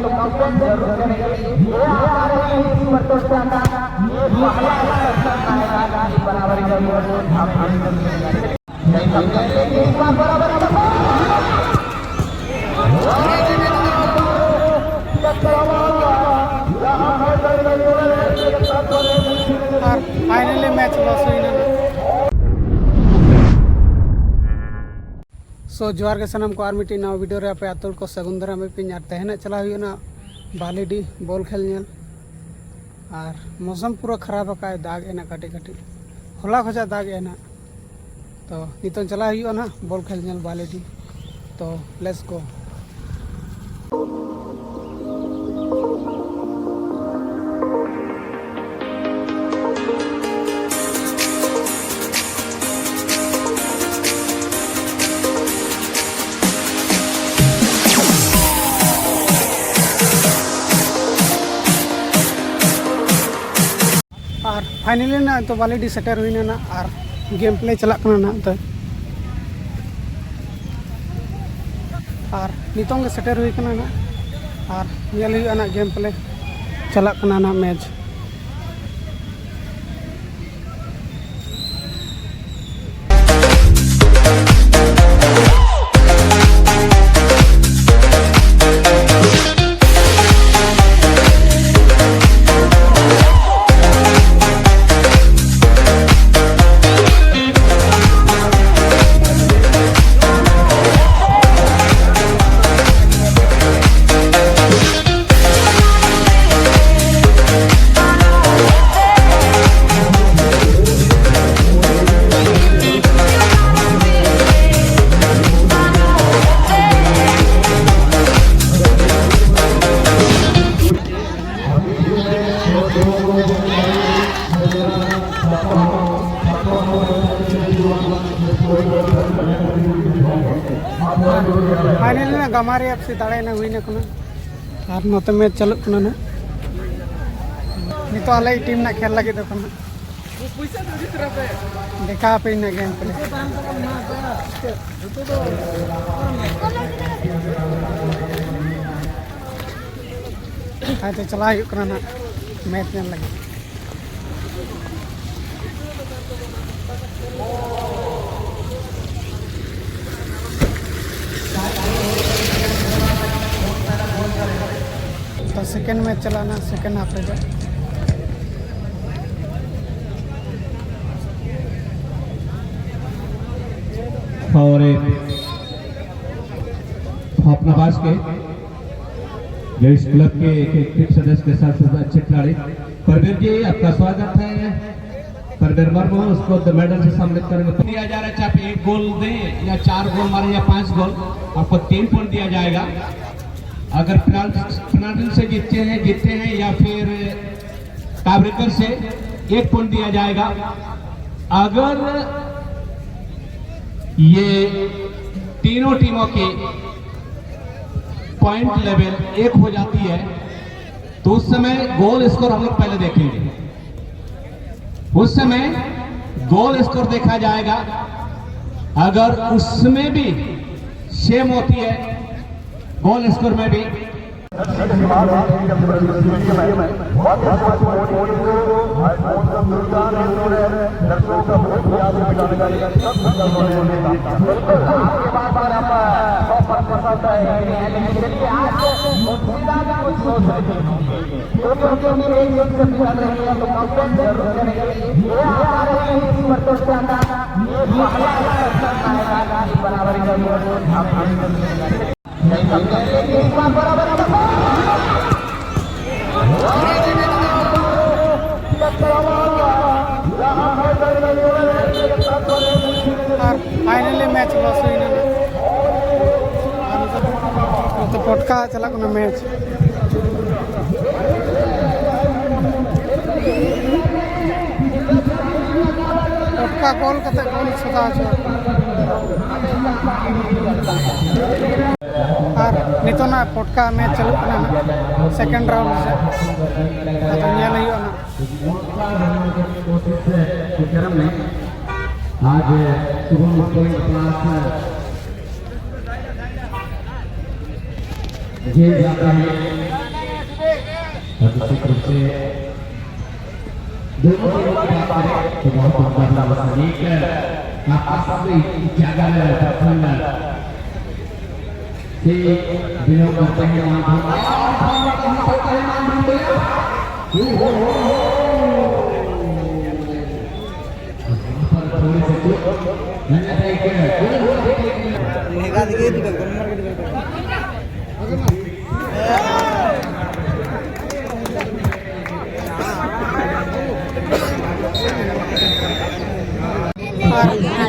तो कमेंट जरूर करेंगे। ये आ रहे हैं इस प्रतियोगिता का ये पहला आएगा बराबरी का आप नहीं समझेंगे इस बार बराबर और फाइनली मैच लॉस हुई ना। सो जोहार के सनम को आर मिट्टी नवा वीडियो रे आपे आतुल को सगुन दाराम पे और तेहना चला हुई बालीडी बॉल खेल नेल और मौसम पूरा खराब है दाग एना काटी काटी होला खजा दाग एना तो नित चला हुई ना बॉल खेल नेल बालीडी तो लेट्स गो। और फाइनली ना तो बालीडी सेटर हुई ना और गेम प्ले चला ना तो और नितों के सेटर हुई ना और नेल हुई ना गेम प्ले चला ना मैच। फाइनली ना गमारी आपसे दाड़े ना हुई ना और नोते मैच चलुक ना नितो आले टीम ना खेल लगे देखा पे ना गेम प्ले तो चला ना मैच नेल लगे। तो सेकेंड मैच चलाना सेकेंड हाफ रहेगा। और अपनाबाज के जो इस क्लब के एक सदस्य के साथ अच्छे खिलाड़ी परवीर जी आपका स्वागत है। परवीर वर्मा उसको मेडल से सम्मिलित करेंगे। दिया जा रहा है चाहे आप 1 गोल दें या 4 गोल मारे या 5 गोल आपको 3 पॉइंट दिया जाएगा। अगर पेनाल्टी से जीतते हैं या फिर टाइब्रेकर से 1 पॉइंट दिया जाएगा। अगर ये तीनों टीमों की पॉइंट लेवल 1 हो जाती है तो उस समय गोल स्कोर हम लोग पहले देखेंगे। उस समय गोल स्कोर देखा जाएगा। अगर उसमें भी सेम होती है गोल स्कोर में भी बराबरी का नहीं समझेंगे इस बार बराबर और फाइनली मैच लॉस हुई ना तो पटका चला ना मैच पटका गोल कते गोल छदा और नितो ना पटका मैच चलू ना सेकंड राउंड से तो नेल हुई ना आज शुभम क्लास ये जाता है। से दोनों टीमों की बात करें तो बहुत बदला एक आपका जगह है प्रथम से बिलोंग करते हैं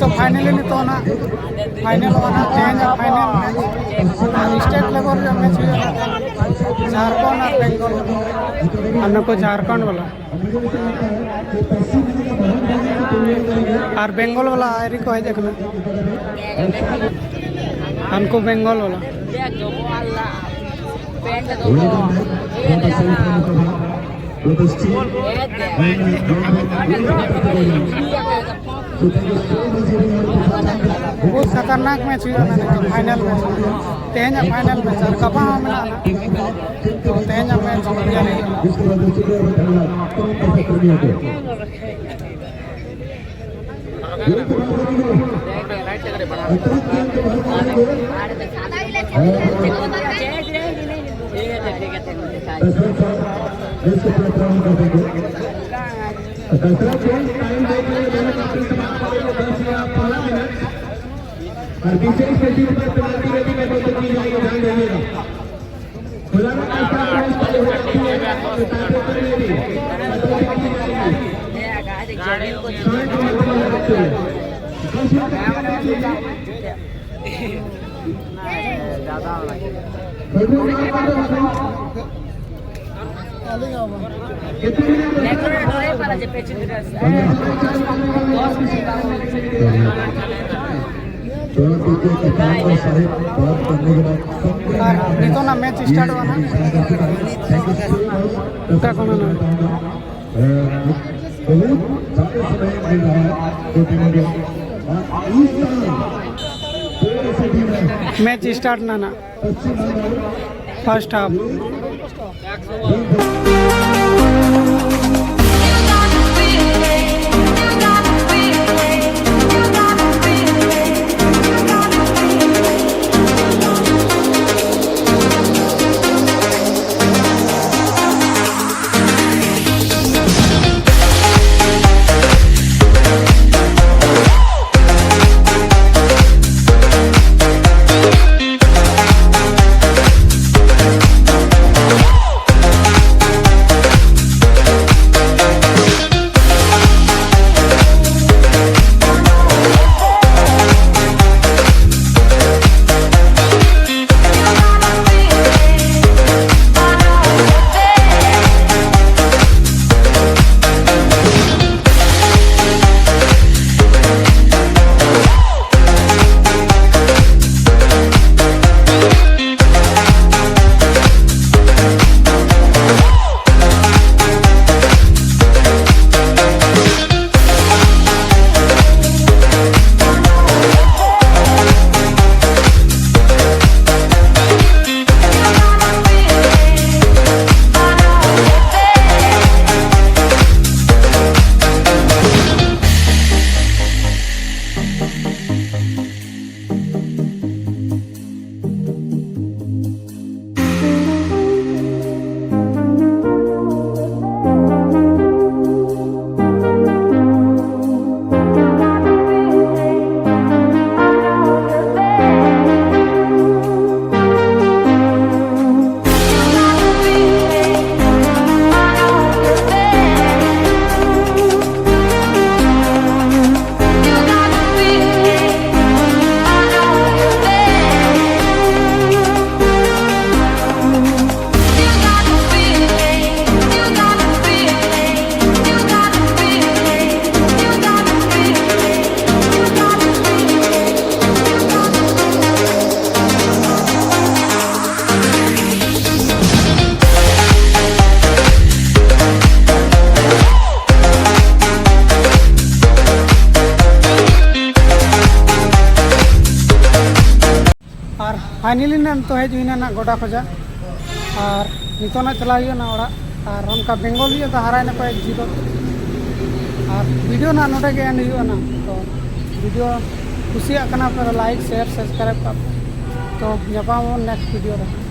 तो फाइनली ना फाइनल वाला final state level match Jharkhand और बेंगल हमको झारखंड वाला और बेंगल वाला आयरी को है देखना हमको बेंगल वाला बहुत खतरनाक मैच हुआ मैंने फाइनल मैच तेज फाइनल मैच और कपा मिला तो तेज मैच और पीछे इस पेटी पर पेनल्टी रेडी में तो की जाएगी ध्यान रखिएगा खुलाना कैसा प्राइस पड़े हो सकती है ताकि कर लेगी तो ना मैच स्टार्ट हुआ ना मैच स्टार्ट ना फर्स्ट हाफ फाइनली ना तो हेज हुई ना गोडा खोजा और नितो ना चला ना ओड़ा और उनका बेंगोली तो हारा ना 1-0 और वीडियो ना नोटे के एंड हुआ ना तो वीडियो कुसिया कना पर लाइक शेयर सब्सक्राइब कर तो नेक्स्ट वीडियो रहा।